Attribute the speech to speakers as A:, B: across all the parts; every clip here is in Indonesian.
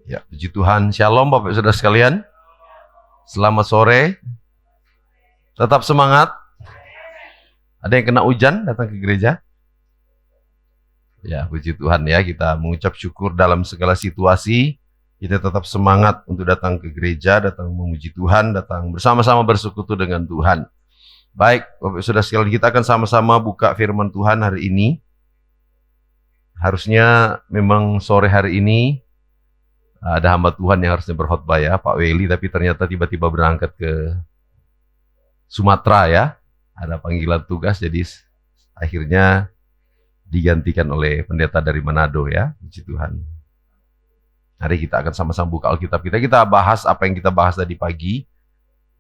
A: Ya, puji Tuhan. Shalom Bapak Saudara sekalian. Selamat sore. Tetap semangat. Ada yang kena hujan datang ke gereja? Ya, puji Tuhan ya. Kita mengucap syukur dalam segala situasi. Kita tetap semangat untuk datang ke gereja, datang memuji Tuhan, datang bersama-sama bersekutu dengan Tuhan. Baik, Bapak Saudara sekalian, kita akan sama-sama buka firman Tuhan hari ini. Harusnya memang sore hari ini ada hamba Tuhan yang harusnya berkhotbah ya, Pak Weli, tapi ternyata tiba-tiba berangkat ke Sumatera ya. Ada panggilan tugas, jadi akhirnya digantikan oleh pendeta dari Manado ya. Puji Tuhan. Hari kita akan sama-sama buka Alkitab kita. Kita bahas apa yang kita bahas tadi pagi.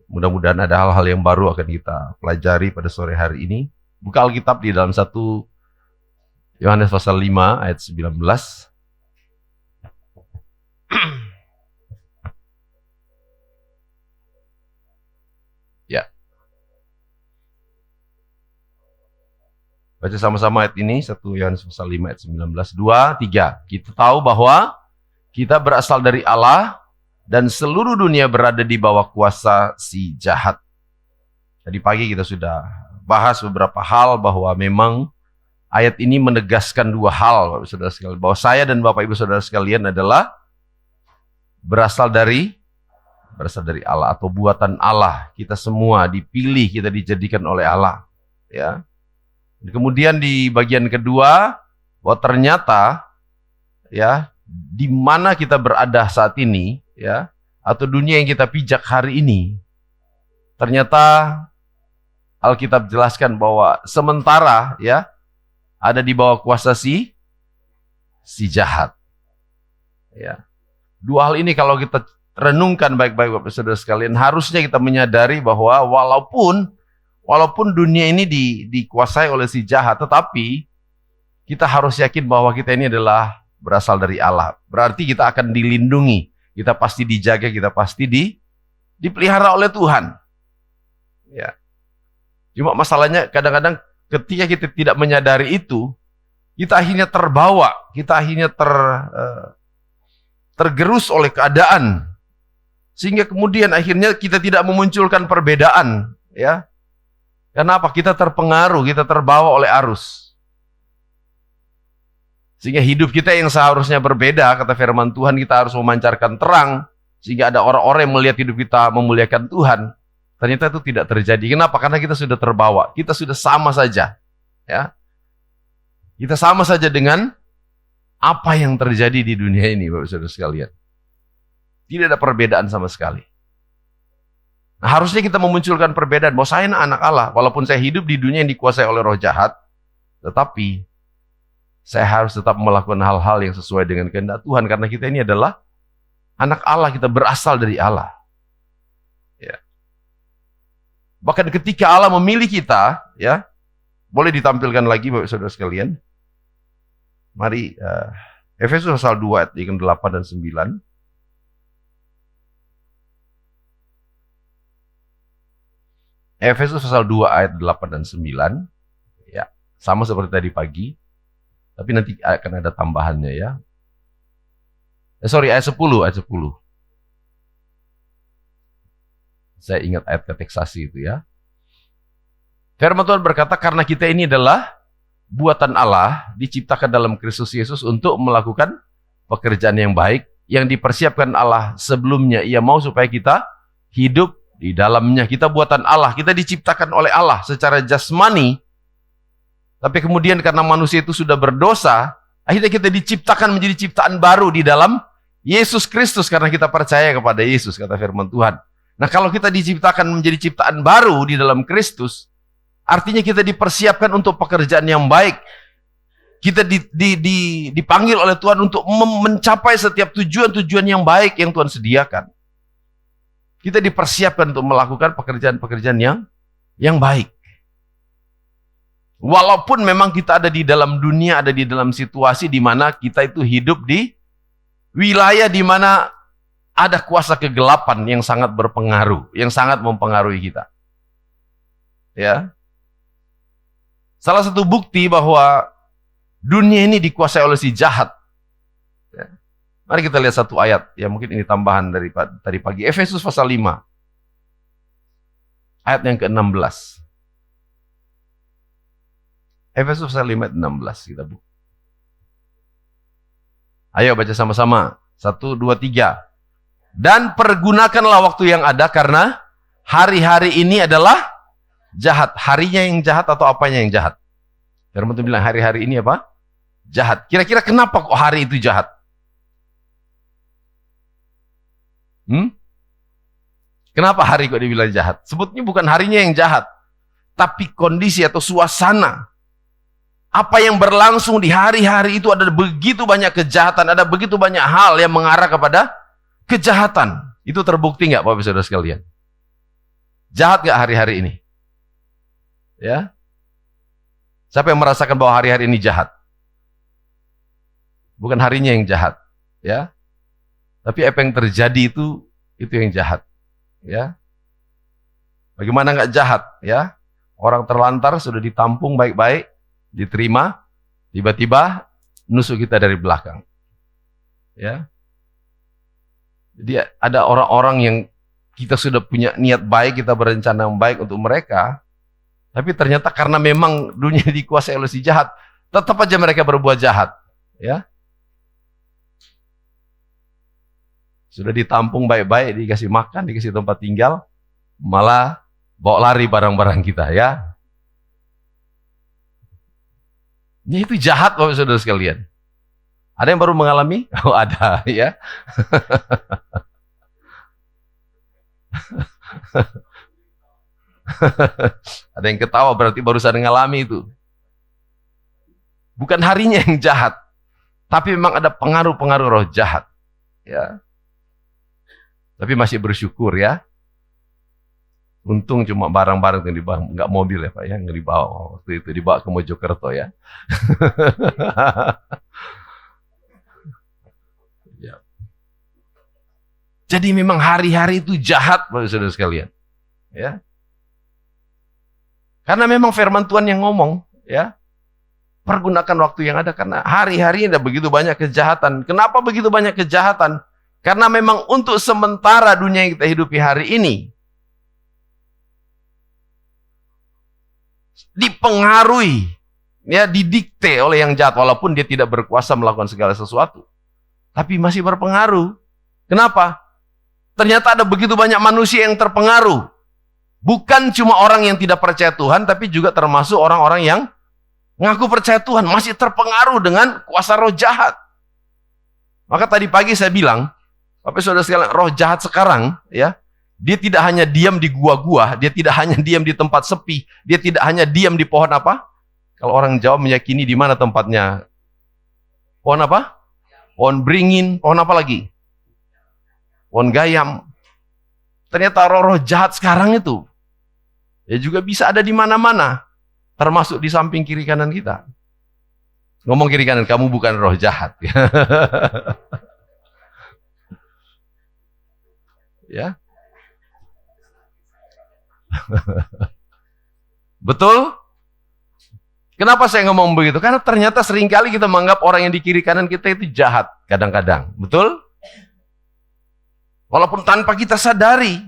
A: Mudah-mudahan ada hal-hal yang baru akan kita pelajari pada sore hari ini. Buka Alkitab di dalam 1 Yohanes pasal 5 ayat 19. Ya. Baca sama-sama ayat ini, 1 Yohanes pasal 5 ayat 19. 2, 3. Kita tahu bahwa kita berasal dari Allah dan seluruh dunia berada di bawah kuasa si jahat. Tadi pagi kita sudah bahas beberapa hal bahwa memang ayat ini menegaskan dua hal, Bapak Saudara sekalian, bahwa saya dan Bapak Ibu Saudara sekalian adalah berasal dari Allah atau buatan Allah. Kita semua dipilih, kita dijadikan oleh Allah. Ya. Dan kemudian di bagian kedua, bahwa ternyata ya di mana kita berada saat ini, ya, atau dunia yang kita pijak hari ini, ternyata Alkitab jelaskan bahwa sementara ya ada di bawah kuasa si jahat. Ya. Dua hal ini kalau kita renungkan baik-baik Bapak Saudara sekalian, harusnya kita menyadari bahwa walaupun dunia ini dikuasai oleh si jahat, tetapi kita harus yakin bahwa kita ini adalah berasal dari Allah. Berarti kita akan dilindungi, kita pasti dijaga, kita pasti dipelihara oleh Tuhan. Ya. Cuma masalahnya kadang-kadang ketika kita tidak menyadari itu, kita akhirnya terbawa, kita akhirnya tergerus oleh keadaan, sehingga kemudian akhirnya kita tidak memunculkan perbedaan, ya. Kenapa? Kita terpengaruh, kita terbawa oleh arus, sehingga hidup kita yang seharusnya berbeda, kata firman Tuhan, kita harus memancarkan terang, sehingga ada orang-orang yang melihat hidup kita memuliakan Tuhan. Ternyata itu tidak terjadi. Kenapa? Karena kita sudah terbawa, kita sudah sama saja, ya. Kita sama saja dengan apa yang terjadi di dunia ini, Bapak Saudara sekalian. Tidak ada perbedaan sama sekali. Nah, harusnya kita memunculkan perbedaan, bahwa saya anak Allah, walaupun saya hidup di dunia yang dikuasai oleh roh jahat, tetapi saya harus tetap melakukan hal-hal yang sesuai dengan kehendak Tuhan, karena kita ini adalah anak Allah, kita berasal dari Allah. Ya. Bahkan ketika Allah memilih kita, ya, boleh ditampilkan lagi Bapak Saudara sekalian. Mari Efesus pasal 2 ayat 8 dan 9. Efesus pasal 2 ayat 8 dan 9. Ya, sama seperti tadi pagi. Tapi nanti akan ada tambahannya ya. Ayat 10, ayat 10. Saya ingat ayat kateksasi itu ya. Firman Tuhan berkata, karena kita ini adalah buatan Allah, diciptakan dalam Kristus Yesus untuk melakukan pekerjaan yang baik, yang dipersiapkan Allah sebelumnya. Ia mau supaya kita hidup di dalamnya. Kita buatan Allah, kita diciptakan oleh Allah secara jasmani. Tapi kemudian karena manusia itu sudah berdosa, akhirnya kita diciptakan menjadi ciptaan baru di dalam Yesus Kristus, karena kita percaya kepada Yesus, kata firman Tuhan. Nah, kalau kita diciptakan menjadi ciptaan baru di dalam Kristus, artinya kita dipersiapkan untuk pekerjaan yang baik. Kita dipanggil oleh Tuhan untuk mencapai setiap tujuan-tujuan yang baik yang Tuhan sediakan. Kita dipersiapkan untuk melakukan pekerjaan-pekerjaan yang baik. Walaupun memang kita ada di dalam dunia, ada di dalam situasi di mana kita itu hidup di wilayah di mana ada kuasa kegelapan yang sangat berpengaruh, yang sangat mempengaruhi kita. Ya. Salah satu bukti bahwa dunia ini dikuasai oleh si jahat, ya, Mari kita lihat satu ayat, ya mungkin ini tambahan dari tadi pagi. Efesus pasal 5, ayat yang ke-16. Efesus pasal 5 ayat 16 kita buka. Ayo baca sama-sama. 1, 2, 3. Dan pergunakanlah waktu yang ada karena hari-hari ini adalah jahat. Harinya yang jahat atau apanya yang jahat? Firman Tuhan bilang hari-hari ini apa? Jahat. Kira-kira kenapa kok hari itu jahat? Kenapa hari kok dibilang jahat? Sebutnya bukan harinya yang jahat, tapi kondisi atau suasana. Apa yang berlangsung di hari-hari itu, ada begitu banyak kejahatan, ada begitu banyak hal yang mengarah kepada kejahatan. Itu terbukti nggak Bapak Saudara sekalian? Jahat nggak hari-hari ini? Ya, siapa yang merasakan bahwa hari-hari ini jahat? Bukan harinya yang jahat, ya. Tapi apa yang terjadi itu yang jahat, ya. Bagaimana nggak jahat, ya? Orang terlantar sudah ditampung baik-baik, diterima, tiba-tiba nusuk kita dari belakang, ya. Jadi ada orang-orang yang kita sudah punya niat baik, kita berencana yang baik untuk mereka, tapi ternyata karena memang dunia dikuasai oleh si jahat, tetap aja mereka berbuat jahat, ya. Sudah ditampung baik-baik, dikasih makan, dikasih tempat tinggal, malah bawa lari barang-barang kita, ya. Ini itu jahat Bapak Saudara sekalian. Ada yang baru mengalami? Oh ada, ya. Ada yang ketawa, berarti baru sadar mengalami itu. Bukan harinya yang jahat, tapi memang ada pengaruh-pengaruh roh jahat, ya. Tapi masih bersyukur, ya. Untung cuma barang-barang yang dibawa, nggak mobil ya Pak ya, nggak dibawa waktu itu, dibawa ke Mojokerto ya. Ya. Jadi memang hari-hari itu jahat Bapak Saudara sekalian, ya. Karena memang firman Tuhan yang ngomong, ya. Pergunakan waktu yang ada karena hari-hari ada begitu banyak kejahatan. Kenapa begitu banyak kejahatan? Karena memang untuk sementara dunia yang kita hidupi hari ini dipengaruhi, ya, didikte oleh yang jahat, walaupun dia tidak berkuasa melakukan segala sesuatu, tapi masih berpengaruh. Kenapa? Ternyata ada begitu banyak manusia yang terpengaruh. Bukan cuma orang yang tidak percaya Tuhan, tapi juga termasuk orang-orang yang ngaku percaya Tuhan, masih terpengaruh dengan kuasa roh jahat. Maka tadi pagi saya bilang, Bapak Saudara sekalian, roh jahat sekarang, ya, dia tidak hanya diam di gua-gua, dia tidak hanya diam di tempat sepi, dia tidak hanya diam di pohon apa? Kalau orang Jawa meyakini di mana tempatnya? Pohon apa? Pohon beringin, pohon apa lagi? Pohon gayam. Ternyata roh-roh jahat sekarang itu ya juga bisa ada di mana-mana, termasuk di samping kiri kanan kita. Ngomong kiri kanan, kamu bukan roh jahat. Ya. Betul? Kenapa saya ngomong begitu? Karena ternyata seringkali kita menganggap orang yang di kiri kanan kita itu jahat kadang-kadang. Betul? Walaupun tanpa kita sadari.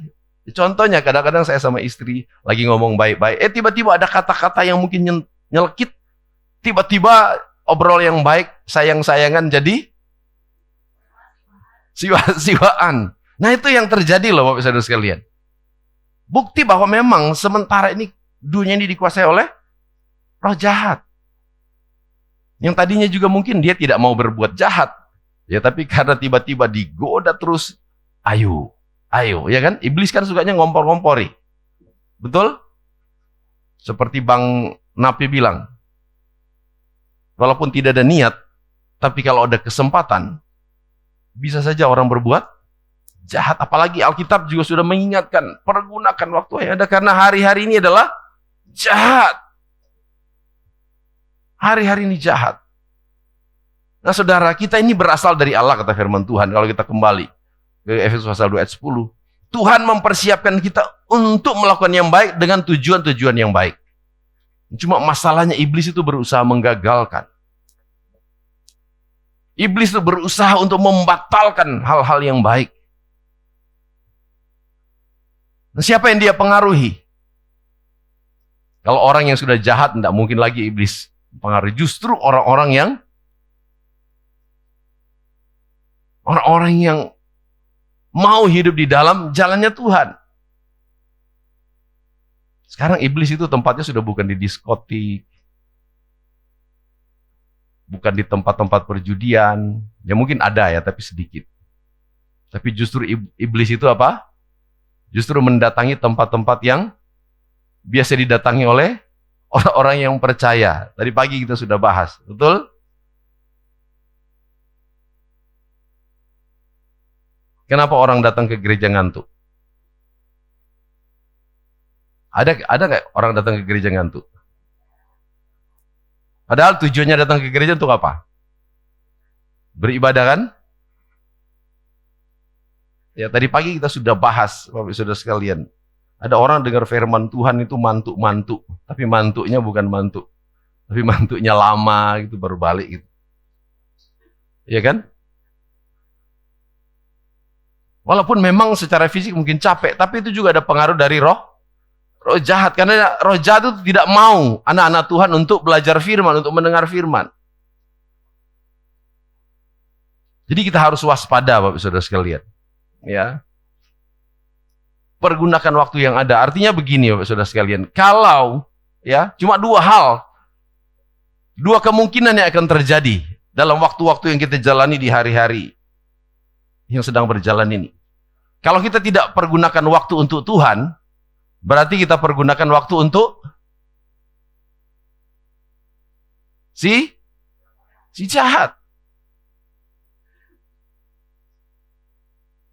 A: Contohnya kadang-kadang saya sama istri lagi ngomong baik-baik, tiba-tiba ada kata-kata yang mungkin nyelekit, tiba-tiba obrol yang baik, sayang-sayangan jadi siwa-siwaan. Nah itu yang terjadi loh Bapak Saudara sekalian. Bukti bahwa memang sementara ini dunia ini dikuasai oleh roh jahat. Yang tadinya juga mungkin dia tidak mau berbuat jahat, ya, tapi karena tiba-tiba digoda terus, ayo, ya kan? Iblis kan sukanya ngompor-ngompori. Betul? Seperti Bang Napi bilang, walaupun tidak ada niat, tapi kalau ada kesempatan, bisa saja orang berbuat jahat. Apalagi Alkitab juga sudah mengingatkan, pergunakan waktu yang ada karena hari-hari ini adalah jahat. Hari-hari ini jahat. Nah saudara, kita ini berasal dari Allah kata firman Tuhan. Kalau kita kembali ke Efesus pasal 2 ayat 10, Tuhan mempersiapkan kita untuk melakukan yang baik dengan tujuan-tujuan yang baik. Cuma masalahnya iblis itu berusaha menggagalkan. Iblis itu berusaha untuk membatalkan hal-hal yang baik. Nah, siapa yang dia pengaruhi? Kalau orang yang sudah jahat, tidak mungkin lagi iblis pengaruhi. Justru orang-orang yang mau hidup di dalam jalannya Tuhan. Sekarang iblis itu tempatnya sudah bukan di diskotik, bukan di tempat-tempat perjudian. Ya mungkin ada ya, tapi sedikit. Tapi justru iblis itu apa? Justru mendatangi tempat-tempat yang biasa didatangi oleh orang-orang yang percaya. Tadi pagi kita sudah bahas, betul? Kenapa orang datang ke gereja ngantuk? Ada nggak orang datang ke gereja ngantuk? Padahal tujuannya datang ke gereja untuk apa? Beribadah kan? Ya tadi pagi kita sudah bahas, Bapak Saudara sekalian. Ada orang dengar firman Tuhan itu mantuk-mantuk, tapi mantuknya bukan mantuk, tapi mantuknya lama gitu baru balik gitu. Iya kan? Walaupun memang secara fisik mungkin capek, tapi itu juga ada pengaruh dari roh jahat. Karena roh jahat itu tidak mau anak-anak Tuhan untuk belajar firman, untuk mendengar firman. Jadi kita harus waspada, Bapak Saudara sekalian. Ya. Pergunakan waktu yang ada. Artinya begini, Bapak Saudara sekalian. Kalau ya, cuma dua hal. Dua kemungkinan yang akan terjadi dalam waktu-waktu yang kita jalani di hari-hari yang sedang berjalan ini. Kalau kita tidak pergunakan waktu untuk Tuhan, berarti kita pergunakan waktu untuk si jahat.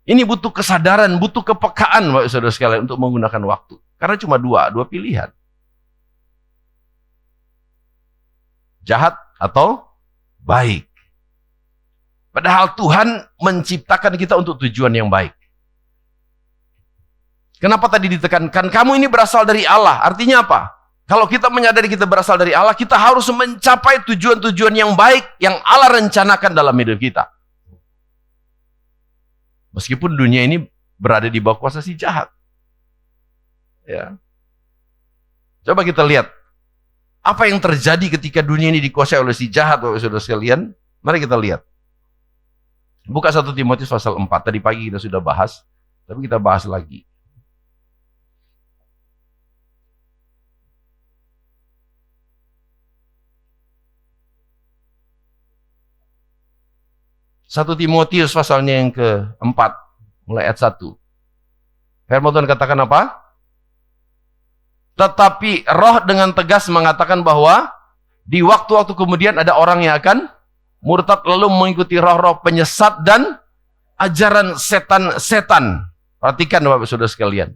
A: Ini butuh kesadaran, butuh kepekaan, Bapak Saudara sekalian, untuk menggunakan waktu. Karena cuma dua pilihan. Jahat atau baik. Padahal Tuhan menciptakan kita untuk tujuan yang baik. Kenapa tadi ditekankan, kamu ini berasal dari Allah? Artinya apa? Kalau kita menyadari kita berasal dari Allah, kita harus mencapai tujuan-tujuan yang baik yang Allah rencanakan dalam hidup kita. Meskipun dunia ini berada di bawah kuasa si jahat. Ya. Coba kita lihat. Apa yang terjadi ketika dunia ini dikuasai oleh si jahat, Bapak Saudara sekalian? Mari kita lihat. Buka 1 Timotius pasal 4. Tadi pagi kita sudah bahas, tapi kita bahas lagi. Satu Timotius pasalnya yang ke-4, mulai ayat 1. Firman Tuhan katakan apa? Tetapi roh dengan tegas mengatakan bahwa di waktu-waktu kemudian ada orang yang akan murtad lalu mengikuti roh-roh penyesat dan ajaran setan-setan. Perhatikan Bapak Saudara sekalian.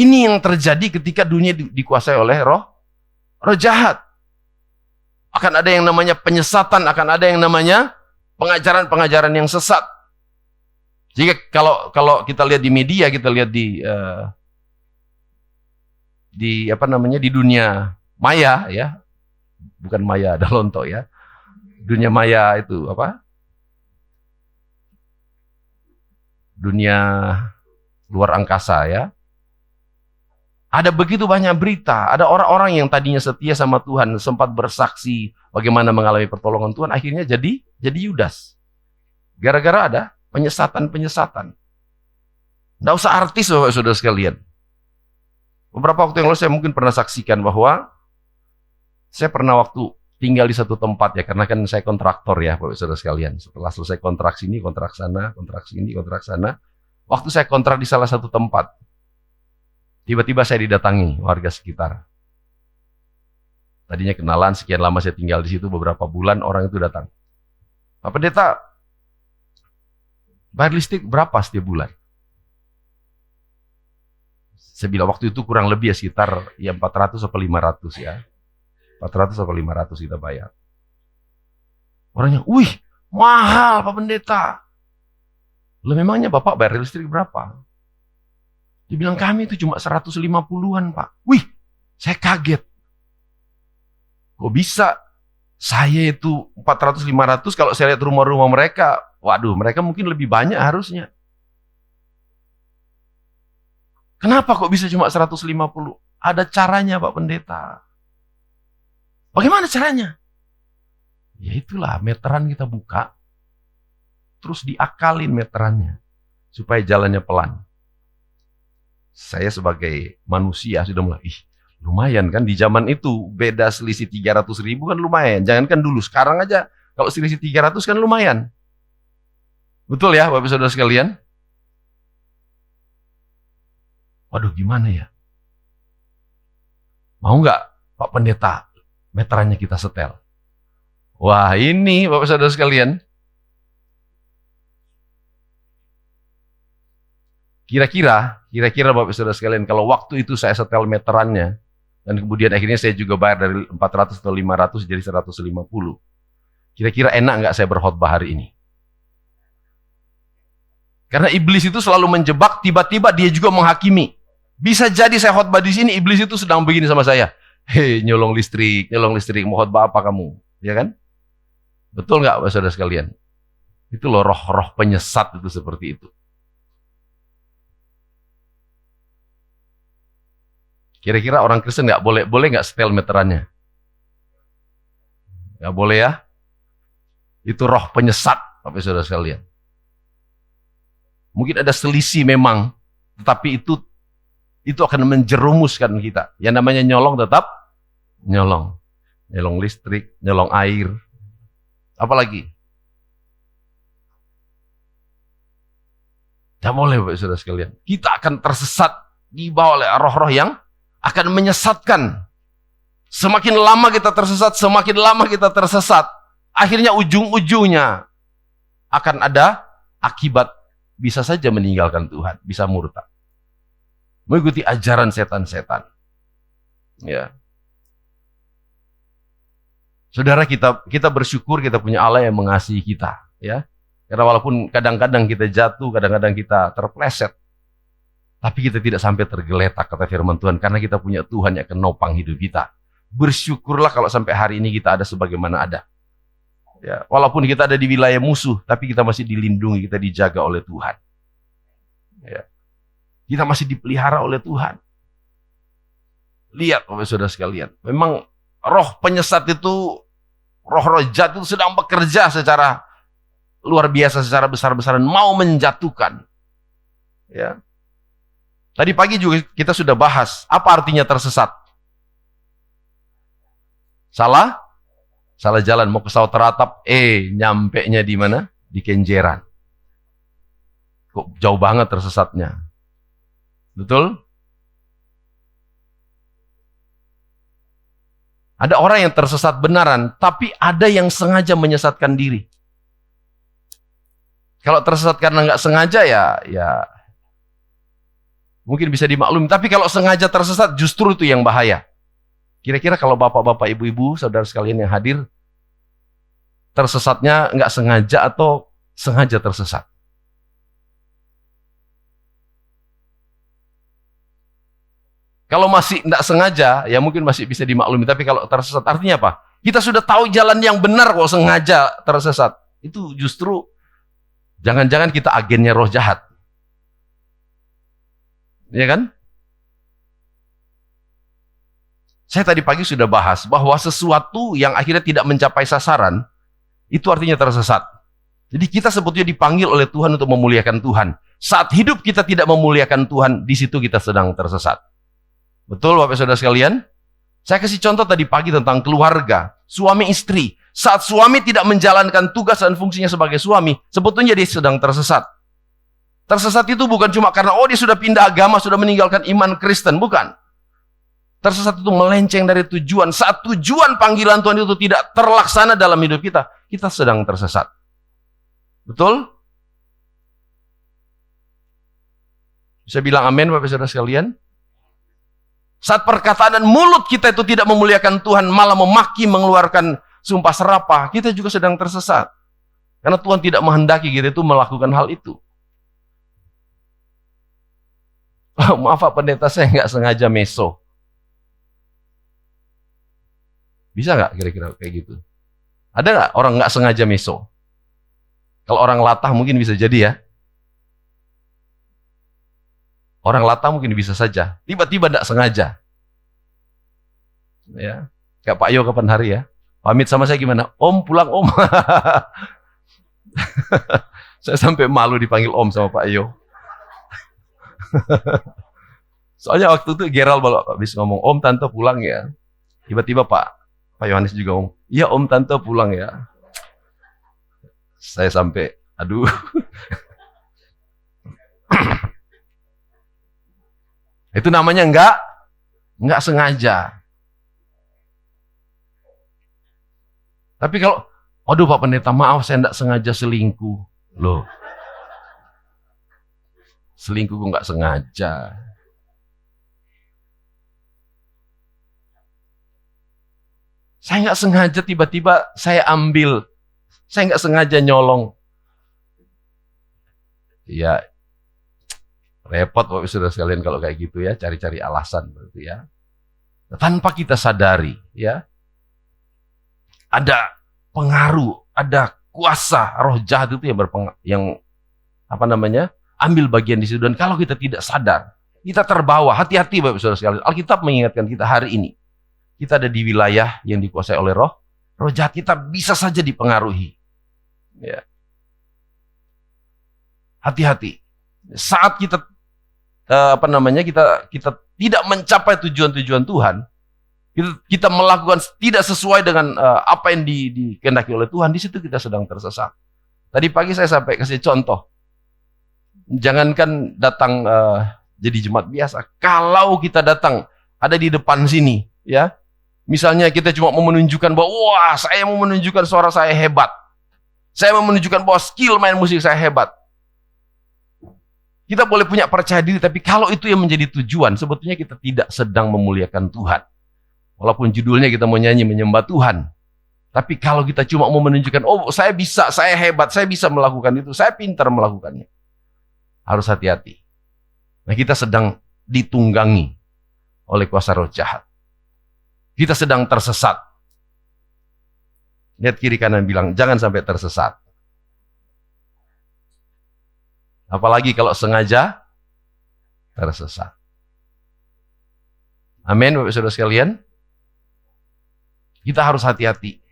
A: Ini yang terjadi ketika dunia dikuasai oleh roh jahat. Akan ada yang namanya penyesatan, akan ada yang namanya pengajaran-pengajaran yang sesat. Jika kalau kita lihat di media, kita lihat di dunia maya ya. Bukan maya ada lonto ya. Dunia maya itu apa? Dunia luar angkasa ya. Ada begitu banyak berita, ada orang-orang yang tadinya setia sama Tuhan, sempat bersaksi bagaimana mengalami pertolongan Tuhan, akhirnya jadi Yudas. Gara-gara ada penyesatan-penyesatan. Nggak usah artis, Bapak Saudara sekalian. Beberapa waktu yang lalu saya mungkin pernah saksikan bahwa saya pernah waktu tinggal di satu tempat ya, karena kan saya kontraktor ya, Bapak Saudara sekalian. Setelah selesai kontrak sini, kontrak sana, kontrak sini, kontrak sana. Waktu saya kontrak di salah satu tempat, tiba-tiba saya didatangi warga sekitar. Tadinya kenalan, sekian lama saya tinggal di situ, beberapa bulan orang itu datang. Pak Pendeta, bayar listrik berapa setiap bulan? Saya bilang waktu itu kurang lebih ya sekitar ya 400 atau 500 ya. 400 atau 500 kita bayar. Orangnya, wih, mahal Pak Pendeta. Loh memangnya Bapak bayar listrik berapa? Dia bilang kami itu cuma 150-an Pak. Wih, saya kaget. Kok bisa Saya itu 400-500, kalau saya lihat rumah-rumah mereka, waduh, mereka mungkin lebih banyak harusnya. Kenapa kok bisa cuma 150? Ada caranya, Pak Pendeta. Bagaimana caranya? Ya itulah, meteran kita buka, terus diakalin meterannya, supaya jalannya pelan. Saya sebagai manusia sudah mulai, lumayan kan di zaman itu, beda selisih 300.000 kan lumayan. Jangankan dulu, sekarang aja kalau selisih 300 kan lumayan. Betul ya Bapak Saudara sekalian? Waduh gimana ya? Mau nggak Pak Pendeta meterannya kita setel? Wah ini Bapak Saudara sekalian, kira-kira Bapak Saudara sekalian, kalau waktu itu saya setel meterannya, dan kemudian akhirnya saya juga bayar dari 400 atau 500 jadi 150, kira-kira enak nggak saya berkhotbah hari ini? Karena iblis itu selalu menjebak, tiba-tiba dia juga menghakimi. Bisa jadi saya khotbah di sini, iblis itu sedang begini sama saya. Hei, nyolong listrik, mau khotbah apa kamu? Ya kan? Betul nggak Bapak Saudara sekalian? Itu loh roh-roh penyesat itu seperti itu. Kira-kira orang Kristen boleh nggak setel meterannya? Nggak boleh ya? Itu roh penyesat, Bapak Saudara sekalian. Mungkin ada selisih memang, tetapi itu akan menjerumuskan kita. Yang namanya nyolong tetap nyolong. Nyolong listrik, nyolong air. Apalagi? Tidak boleh Bapak Saudara sekalian. Kita akan tersesat dibawa oleh roh-roh yang akan menyesatkan. Semakin lama kita tersesat, semakin lama kita tersesat. Akhirnya ujung-ujungnya akan ada akibat, bisa saja meninggalkan Tuhan, bisa murtad. Mengikuti ajaran setan-setan. Ya. Saudara, kita bersyukur kita punya Allah yang mengasihi kita, ya. Karena walaupun kadang-kadang kita jatuh, kadang-kadang kita terpleset, tapi kita tidak sampai tergeletak, kata firman Tuhan, karena kita punya Tuhan yang akan nopang hidup kita. Bersyukurlah kalau sampai hari ini kita ada sebagaimana ada. Ya, walaupun kita ada di wilayah musuh, tapi kita masih dilindungi, kita dijaga oleh Tuhan. Ya. Kita masih dipelihara oleh Tuhan. Lihat Bapak Saudara sekalian, memang roh penyesat itu, roh-roh jahat itu sedang bekerja secara luar biasa, secara besar-besaran, mau menjatuhkan. Ya. Tadi pagi juga kita sudah bahas, apa artinya tersesat? Salah jalan, mau ke sawah teratap, nyampe-nya di mana? Di Kenjeran. Kok jauh banget tersesatnya? Betul? Ada orang yang tersesat benaran, tapi ada yang sengaja menyesatkan diri. Kalau tersesat karena nggak sengaja ya mungkin bisa dimaklumi. Tapi kalau sengaja tersesat, justru itu yang bahaya. Kira-kira kalau bapak-bapak, ibu-ibu, saudara sekalian yang hadir, tersesatnya nggak sengaja atau sengaja tersesat? Kalau masih nggak sengaja, ya mungkin masih bisa dimaklumi. Tapi kalau tersesat, artinya apa? Kita sudah tahu jalan yang benar kok sengaja tersesat. Itu justru jangan-jangan kita agennya roh jahat. Ya kan? Saya tadi pagi sudah bahas bahwa sesuatu yang akhirnya tidak mencapai sasaran, itu artinya tersesat. Jadi kita sebetulnya dipanggil oleh Tuhan untuk memuliakan Tuhan. Saat hidup kita tidak memuliakan Tuhan, di situ kita sedang tersesat. Betul Bapak Saudara sekalian? Saya kasih contoh tadi pagi tentang keluarga, suami istri. Saat suami tidak menjalankan tugas dan fungsinya sebagai suami, sebetulnya dia sedang tersesat. Tersesat itu bukan cuma karena dia sudah pindah agama, sudah meninggalkan iman Kristen, bukan. Tersesat itu melenceng dari tujuan. Saat tujuan panggilan Tuhan itu tidak terlaksana dalam hidup kita, kita sedang tersesat. Betul? Bisa bilang amin Bapak Saudara sekalian? Saat perkataan dan mulut kita itu tidak memuliakan Tuhan, malah memaki, mengeluarkan sumpah serapah, kita juga sedang tersesat. Karena Tuhan tidak menghendaki kita itu melakukan hal itu. Maaf Pak Pendeta, saya nggak sengaja meso. Bisa nggak kira-kira kayak gitu? Ada nggak orang nggak sengaja meso? Kalau orang latah mungkin bisa jadi ya. Orang latah mungkin bisa saja. Tiba-tiba nggak sengaja. Ya, kayak Pak Yo kapan hari ya? Pamit sama saya gimana? Om, pulang Om. Saya sampai malu dipanggil Om sama Pak Yo. Soalnya waktu itu Gerald habis ngomong, Om Tante pulang ya. Tiba-tiba Pak Yohanes juga ngomong, iya Om Tante pulang ya. Saya sampai, aduh. Itu namanya enggak sengaja. Tapi kalau, aduh Pak Pendeta maaf saya enggak sengaja selingkuh. Loh. Selingkuh kok enggak sengaja. Saya enggak sengaja tiba-tiba saya ambil. Saya enggak sengaja nyolong. Ya, repot Bapak Saudara sekalian kalau kayak gitu ya, cari-cari alasan berarti ya. Tanpa kita sadari ya. Ada pengaruh, ada kuasa roh jahat itu yang ambil bagian di situ. Dan kalau kita tidak sadar, kita terbawa. Hati-hati Bapak Saudara sekalian. Alkitab mengingatkan kita hari ini. Kita ada di wilayah yang dikuasai oleh roh jahat. Kita bisa saja dipengaruhi. Ya. Hati-hati. Saat kita kita tidak mencapai tujuan-tujuan Tuhan, kita melakukan tidak sesuai dengan apa yang dikehendaki oleh Tuhan, di situ kita sedang tersesat. Tadi pagi saya sampai kasih contoh. Jangankan datang jadi jemaat biasa, kalau kita datang ada di depan sini, ya, misalnya kita cuma mau menunjukkan bahwa wah saya mau menunjukkan suara saya hebat, saya mau menunjukkan bahwa skill main musik saya hebat. Kita boleh punya percaya diri, tapi kalau itu yang menjadi tujuan, sebetulnya kita tidak sedang memuliakan Tuhan. Walaupun judulnya kita mau nyanyi menyembah Tuhan. Tapi kalau kita cuma mau menunjukkan, oh saya bisa, saya hebat, saya bisa melakukan itu, saya pintar melakukannya. Harus hati-hati. Nah kita sedang ditunggangi oleh kuasa roh jahat. Kita sedang tersesat. Lihat kiri kanan bilang, jangan sampai tersesat. Apalagi kalau sengaja tersesat. Amin Bapak Saudara sekalian. Kita harus hati-hati.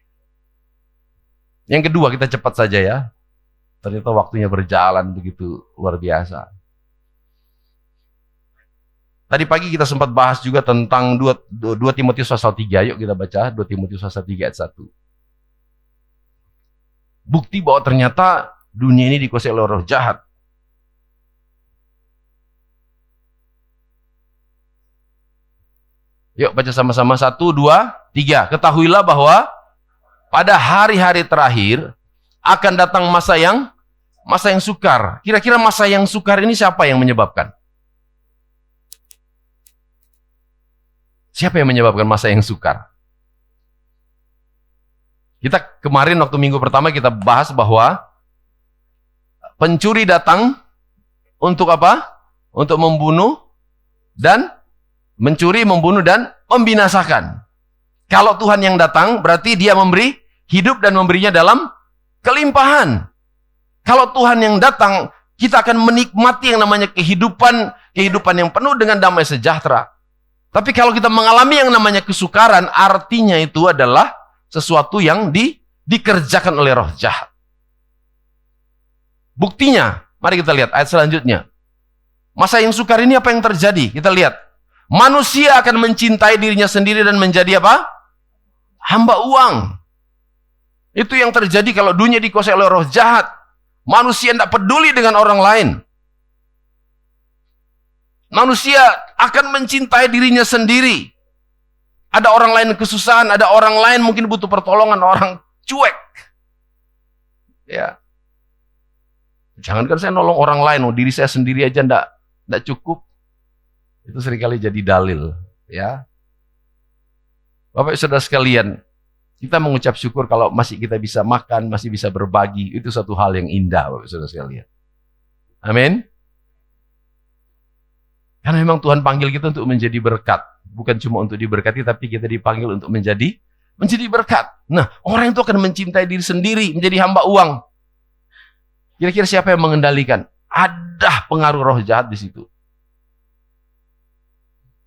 A: Yang kedua, kita cepat saja ya. Ternyata waktunya berjalan begitu luar biasa. Tadi pagi kita sempat bahas juga tentang 2 Timotius pasal 3. Yuk kita baca 2 Timotius pasal 3 ayat 1. Bukti bahwa ternyata dunia ini dikuasai oleh roh jahat. Yuk baca sama-sama 1, 2, 3. Ketahuilah bahwa pada hari-hari terakhir akan datang masa yang sukar. Kira-kira masa yang sukar ini siapa yang menyebabkan? Siapa yang menyebabkan masa yang sukar? Kita kemarin waktu minggu pertama kita bahas bahwa pencuri datang untuk apa? Untuk membunuh dan mencuri, membunuh, dan membinasakan. Kalau Tuhan yang datang, berarti dia memberi hidup dan memberinya dalam kelimpahan. Kalau Tuhan yang datang, kita akan menikmati yang namanya kehidupan yang penuh dengan damai sejahtera. Tapi kalau kita mengalami yang namanya kesukaran, artinya itu adalah sesuatu yang dikerjakan oleh roh jahat. Buktinya, mari kita lihat ayat selanjutnya. Masa yang sukar ini apa yang terjadi? Kita lihat. Manusia akan mencintai dirinya sendiri dan menjadi apa? Hamba uang. Itu yang terjadi kalau dunia dikuasai oleh roh jahat. Manusia tidak peduli dengan orang lain. Manusia akan mencintai dirinya sendiri. Ada orang lain kesusahan, ada orang lain mungkin butuh pertolongan, orang cuek. Ya. Jangankan saya nolong orang lain, diri saya sendiri aja tidak cukup. Itu seringkali jadi dalil, ya. Bapak Saudara sekalian, kita mengucap syukur kalau masih kita bisa makan, masih bisa berbagi, itu satu hal yang indah, Bapak Saudara sekalian. Amin. Karena memang Tuhan panggil kita untuk menjadi berkat, bukan cuma untuk diberkati, tapi kita dipanggil untuk menjadi menjadi berkat. Nah, orang itu akan mencintai diri sendiri, menjadi hamba uang. Kira-kira siapa yang mengendalikan? Ada pengaruh roh jahat di situ.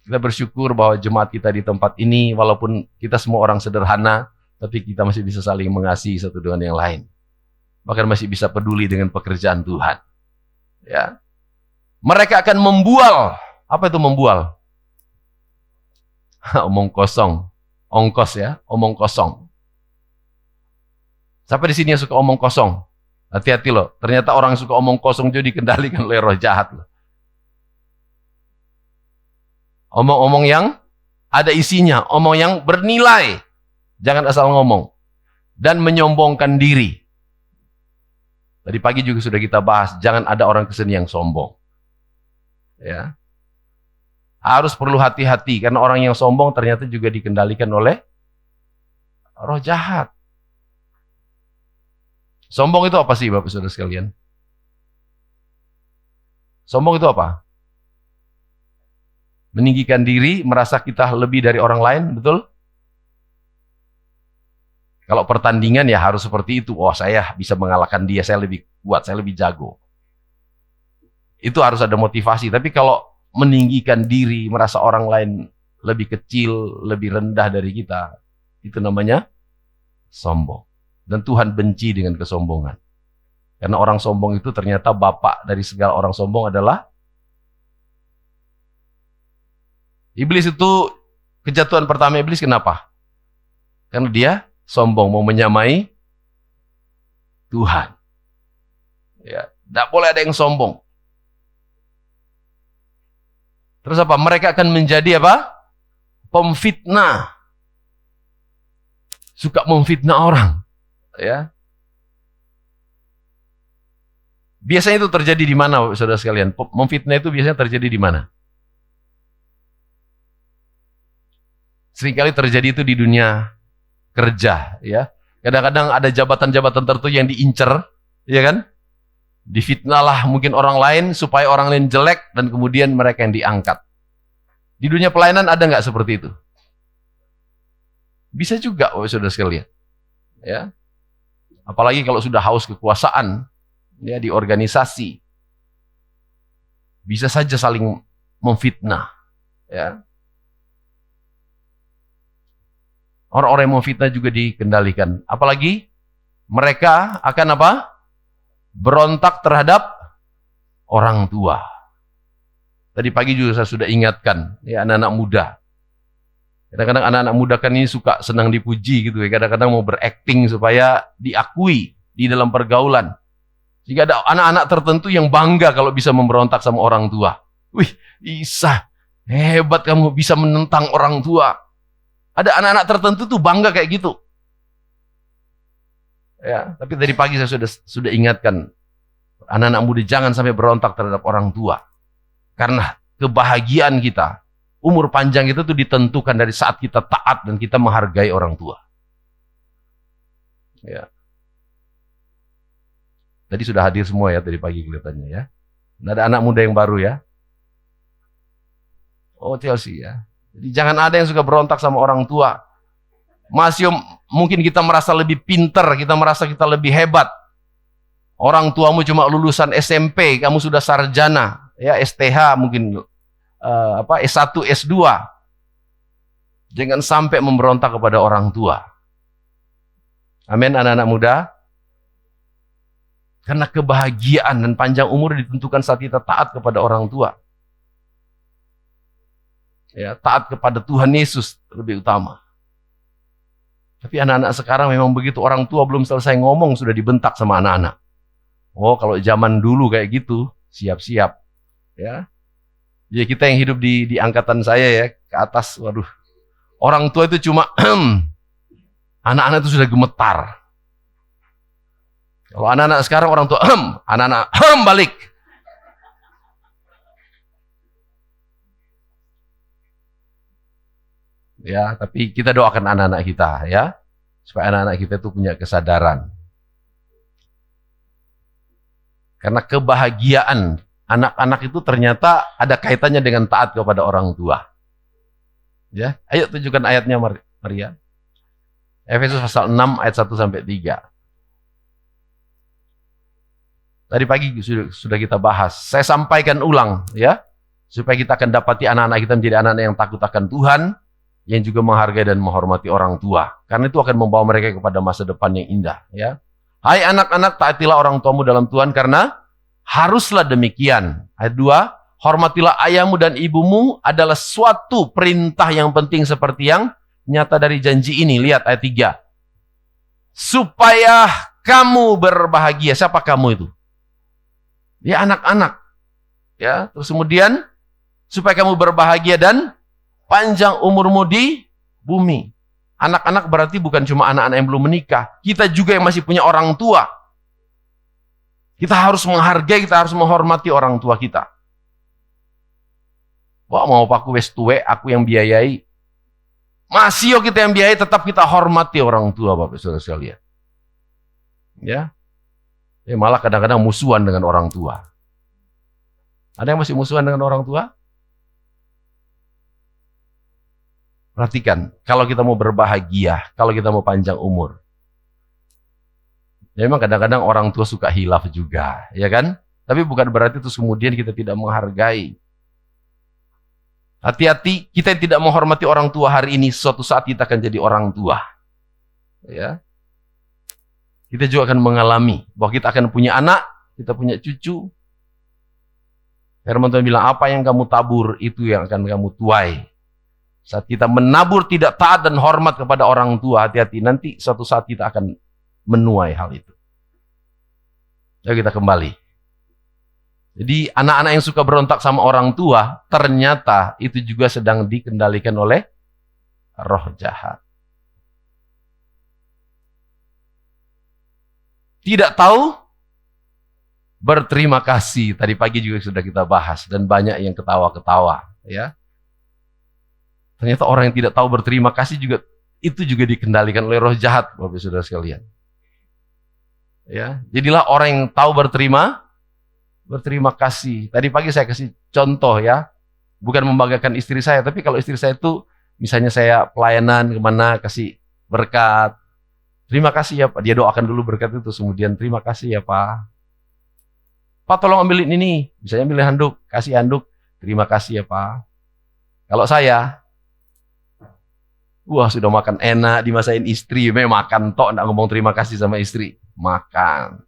A: Kita bersyukur bahwa jemaat kita di tempat ini, walaupun kita semua orang sederhana, tapi kita masih bisa saling mengasihi satu dengan yang lain. Bahkan masih bisa peduli dengan pekerjaan Tuhan. Ya. Mereka akan membual. Apa itu membual? Omong kosong. Ongkos ya, omong kosong. Siapa di sini yang suka omong kosong? Hati-hati loh, ternyata orang yang suka omong kosong juga dikendalikan oleh roh jahat loh. Omong-omong yang ada isinya, omong yang bernilai. Jangan asal ngomong. Dan menyombongkan diri. Tadi pagi juga sudah kita bahas, jangan ada orang Kristen yang sombong. Ya. Harus perlu hati-hati, karena orang yang sombong ternyata juga dikendalikan oleh roh jahat. Sombong itu apa sih Bapak Saudara sekalian? Sombong itu apa? Meninggikan diri, merasa kita lebih dari orang lain, betul? Kalau pertandingan ya harus seperti itu. Oh, saya bisa mengalahkan dia, saya lebih kuat, saya lebih jago. Itu harus ada motivasi. Tapi kalau meninggikan diri, merasa orang lain lebih kecil, lebih rendah dari kita, itu namanya sombong. Dan Tuhan benci dengan kesombongan. Karena orang sombong itu ternyata bapak dari segala orang sombong adalah iblis. Itu kejatuhan pertama iblis kenapa? Karena dia sombong, mau menyamai Tuhan. Ya, tidak boleh ada yang sombong. Terus apa? Mereka akan menjadi apa? Pemfitnah. Suka memfitnah orang. Ya. Biasanya itu terjadi di mana, saudara sekalian? Memfitnah itu biasanya terjadi di mana? Seringkali terjadi itu di dunia kerja, ya. Kadang-kadang ada jabatan-jabatan tertentu yang diincer, ya kan? Difitnahlah mungkin orang lain supaya orang lain jelek dan kemudian mereka yang diangkat. Di dunia pelayanan ada nggak seperti itu? Bisa juga, saudara sekalian. Ya. Apalagi kalau sudah haus kekuasaan, ya, di organisasi, bisa saja saling memfitnah. Ya. Orang-orang yang memfitnah juga dikendalikan. Apalagi mereka akan apa? Berontak terhadap orang tua. Tadi pagi juga saya sudah ingatkan, ya, anak-anak muda. Kadang-kadang anak-anak muda kan ini suka senang dipuji gitu ya. Kadang-kadang mau berakting supaya diakui di dalam pergaulan. Jika ada anak-anak tertentu yang bangga kalau bisa memberontak sama orang tua. Wih, Isa, hebat kamu bisa menentang orang tua. Ada anak-anak tertentu tuh bangga kayak gitu. Ya, tapi tadi pagi saya sudah ingatkan anak-anak muda jangan sampai berontak terhadap orang tua. Karena kebahagiaan kita, umur panjang itu tuh ditentukan dari saat kita taat dan kita menghargai orang tua. Ya. Tadi sudah hadir semua ya tadi pagi kelihatannya ya. Nah, ada anak muda yang baru ya. Oh, Chelsea ya. Jadi jangan ada yang suka berontak sama orang tua. Masih mungkin kita merasa lebih pinter, kita merasa kita lebih hebat. Orang tuamu cuma lulusan SMP, kamu sudah sarjana, ya STH mungkin S1, S2. Jangan sampai memberontak kepada orang tua. Amin, anak-anak muda. Karena kebahagiaan dan panjang umur ditentukan saat kita taat kepada orang tua. Ya, taat kepada Tuhan Yesus lebih utama. Tapi anak-anak sekarang memang begitu, orang tua belum selesai ngomong sudah dibentak sama anak-anak. Oh, kalau zaman dulu kayak gitu, siap-siap. Ya. Ya kita yang hidup di angkatan saya ya, ke atas, waduh. Orang tua itu cuma anak-anak itu sudah gemetar. Kalau anak-anak sekarang orang tua anak-anak balik. Ya, tapi kita doakan anak-anak kita ya, supaya anak-anak kita itu punya kesadaran. Karena kebahagiaan anak-anak itu ternyata ada kaitannya dengan taat kepada orang tua. Ya, ayo tunjukkan ayatnya Maria. Efesus pasal 6 ayat 1 sampai 3. Tadi pagi sudah kita bahas. Saya sampaikan ulang ya, supaya kita akan dapati anak-anak kita menjadi anak-anak yang takut akan Tuhan, yang juga menghargai dan menghormati orang tua. Karena itu akan membawa mereka kepada masa depan yang indah ya. Hai anak-anak, taatilah orang tuamu dalam Tuhan karena haruslah demikian. Ayat 2, hormatilah ayahmu dan ibumu adalah suatu perintah yang penting seperti yang nyata dari janji ini. Lihat ayat 3. Supaya kamu berbahagia. Siapa kamu itu? Ya anak-anak. Ya, terus kemudian supaya kamu berbahagia dan panjang umurmu di bumi. Anak-anak berarti bukan cuma anak-anak yang belum menikah. Kita juga yang masih punya orang tua. Kita harus menghargai, kita harus menghormati orang tua kita. Wah, mau aku wes tuwe, aku yang biayai. Masih kita yang biayai, tetap kita hormati orang tua, Bapak Saudara sekalian. Ya. Malah kadang-kadang musuhan dengan orang tua. Ada yang masih musuhan dengan orang tua? Perhatikan, kalau kita mau berbahagia, kalau kita mau panjang umur. Ya memang kadang-kadang orang tua suka hilaf juga, ya kan? Tapi bukan berarti terus kemudian kita tidak menghargai. Hati-hati, kita yang tidak menghormati orang tua hari ini, suatu saat kita akan jadi orang tua. Ya. Kita juga akan mengalami bahwa kita akan punya anak, kita punya cucu. Firman Tuhan bilang, apa yang kamu tabur, itu yang akan kamu tuai. Saat kita menabur tidak taat dan hormat kepada orang tua, hati-hati, nanti suatu saat kita akan menuai hal itu. Ayo kita kembali. Jadi anak-anak yang suka berontak sama orang tua, ternyata itu juga sedang dikendalikan oleh roh jahat. Tidak tahu berterima kasih. Tadi pagi juga sudah kita bahas dan banyak yang ketawa-ketawa, ya. Ternyata orang yang tidak tahu berterima kasih juga itu juga dikendalikan oleh roh jahat, Bapak Saudara sekalian. Ya, jadilah orang yang tahu berterima kasih. Tadi pagi saya kasih contoh ya, bukan membanggakan istri saya, tapi kalau istri saya itu misalnya saya pelayanan kemana kasih berkat, terima kasih ya Pak, dia doakan dulu berkat itu, kemudian terima kasih ya Pak. Pak tolong ambilin ini, misalnya ambil handuk, kasih handuk, terima kasih ya Pak. Kalau saya, wah sudah makan enak, dimasain istri, memang makan tok, enggak ngomong terima kasih sama istri, makan.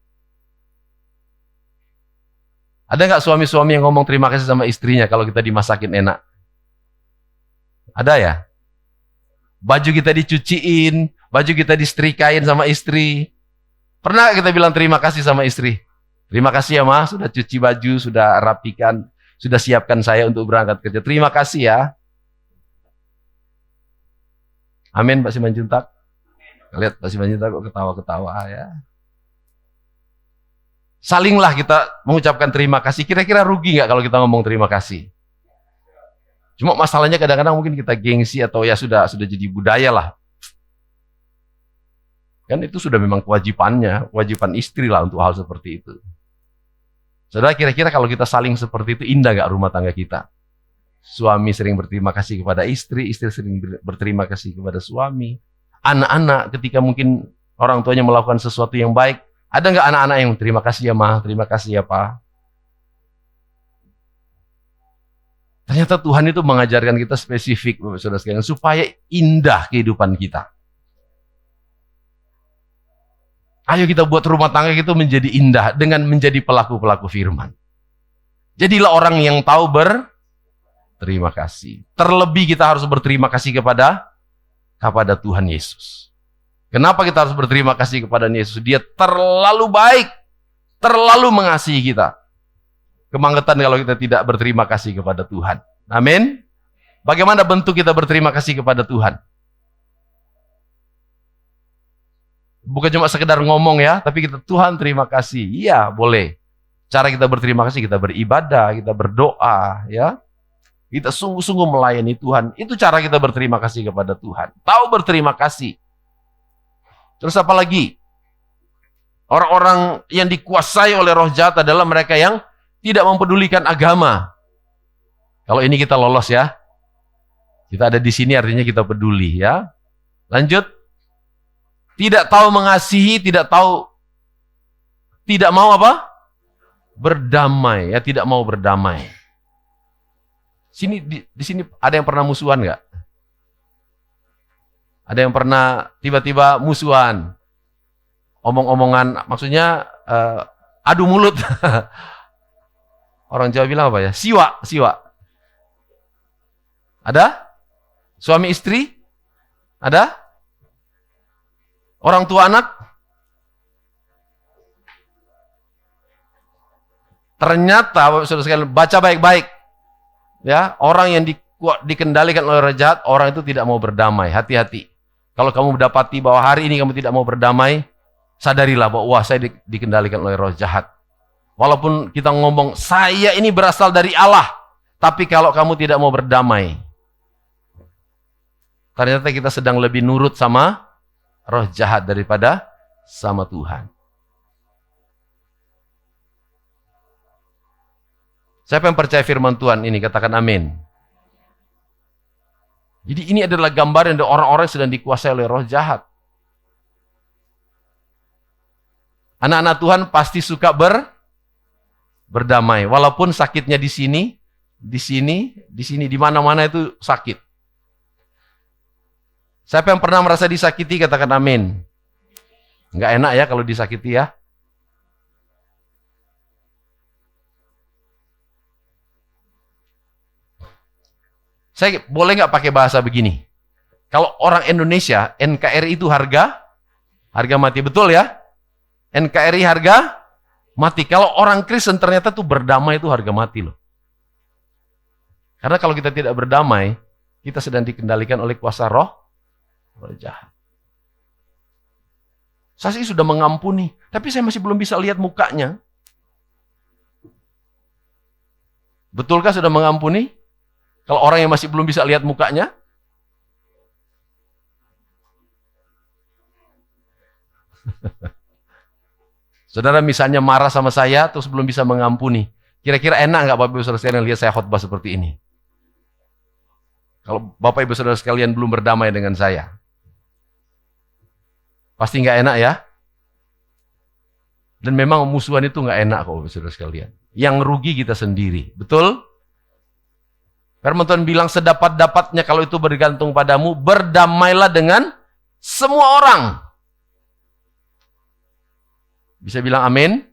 A: Ada nggak suami-suami yang ngomong terima kasih sama istrinya kalau kita dimasakin enak? Ada ya? Baju kita dicuciin, baju kita disetrikain sama istri. Pernah nggak kita bilang terima kasih sama istri? Terima kasih ya Ma, sudah cuci baju, sudah rapikan, sudah siapkan saya untuk berangkat kerja. Terima kasih ya. Amin Pak Simanjuntak. Lihat Pak Simanjuntak kok ketawa-ketawa ya. Salinglah kita mengucapkan terima kasih. Kira-kira rugi nggak kalau kita ngomong terima kasih? Cuma masalahnya kadang-kadang mungkin kita gengsi atau ya sudah jadi budaya lah. Kan itu sudah memang kewajibannya, kewajiban istri lah untuk hal seperti itu. Saudara, kira-kira kalau kita saling seperti itu indah nggak rumah tangga kita? Suami sering berterima kasih kepada istri, istri sering berterima kasih kepada suami. Anak-anak ketika mungkin orang tuanya melakukan sesuatu yang baik, ada nggak anak-anak yang terima kasih ya Ma, terima kasih ya Pak? Ternyata Tuhan itu mengajarkan kita spesifik, Bapak Saudara sekalian, supaya indah kehidupan kita. Ayo kita buat rumah tangga itu menjadi indah dengan menjadi pelaku-pelaku firman. Jadilah orang yang tahu berterima kasih. Terlebih kita harus berterima kasih kepada Tuhan Yesus. Kenapa kita harus berterima kasih kepada Yesus? Dia terlalu baik, terlalu mengasihi kita. Kemangetan kalau kita tidak berterima kasih kepada Tuhan. Amin. Bagaimana bentuk kita berterima kasih kepada Tuhan? Bukan cuma sekedar ngomong ya, tapi kita Tuhan terima kasih. Iya, boleh. Cara kita berterima kasih, kita beribadah, kita berdoa, ya. Kita sungguh-sungguh melayani Tuhan. Itu cara kita berterima kasih kepada Tuhan. Tahu berterima kasih. Terus apa lagi? Orang-orang yang dikuasai oleh roh jahat adalah mereka yang tidak mempedulikan agama. Kalau ini kita lolos ya. Kita ada di sini artinya kita peduli ya. Lanjut. Tidak tahu mengasihi, tidak mau apa? Berdamai, ya tidak mau berdamai. Di sini ada yang pernah musuhan nggak? Ada yang pernah tiba-tiba musuhan? Omong-omongan, maksudnya adu mulut. Orang Jawa bilang apa ya? Siwa. Ada? Suami istri? Ada? Orang tua anak? Ternyata, saudara sekalian, baca baik-baik. Ya, orang yang dikendalikan oleh roh jahat, orang itu tidak mau berdamai. Hati-hati. Kalau kamu mendapati bahwa hari ini kamu tidak mau berdamai, sadarilah bahwa wah, saya dikendalikan oleh roh jahat. Walaupun kita ngomong, saya ini berasal dari Allah. Tapi kalau kamu tidak mau berdamai, ternyata kita sedang lebih nurut sama roh jahat daripada sama Tuhan. Siapa yang percaya firman Tuhan ini? Katakan amin. Jadi ini adalah gambaran dari orang-orang yang sedang dikuasai oleh roh jahat. Anak-anak Tuhan pasti suka berdamai. Walaupun sakitnya di sini, di mana-mana itu sakit. Siapa yang pernah merasa disakiti? Katakan amin. Nggak enak ya kalau disakiti ya. Saya boleh nggak pakai bahasa begini? Kalau orang Indonesia, NKRI itu harga mati, betul ya? NKRI harga mati. Kalau orang Kristen ternyata tuh berdamai itu harga mati loh. Karena kalau kita tidak berdamai, kita sedang dikendalikan oleh kuasa roh jahat. Saya sih sudah mengampuni, tapi saya masih belum bisa lihat mukanya. Betulkah sudah mengampuni? Kalau orang yang masih belum bisa lihat mukanya? Saudara misalnya marah sama saya, terus belum bisa mengampuni. Kira-kira enak nggak Bapak Ibu Saudara sekalian lihat saya khotbah seperti ini? Kalau Bapak Ibu Saudara sekalian belum berdamai dengan saya. Pasti nggak enak ya? Dan memang musuhan itu nggak enak kok Bapak Ibu Saudara sekalian. Yang rugi kita sendiri, betul? Firman Tuhan bilang sedapat-dapatnya kalau itu bergantung padamu, berdamailah dengan semua orang. Bisa bilang amin?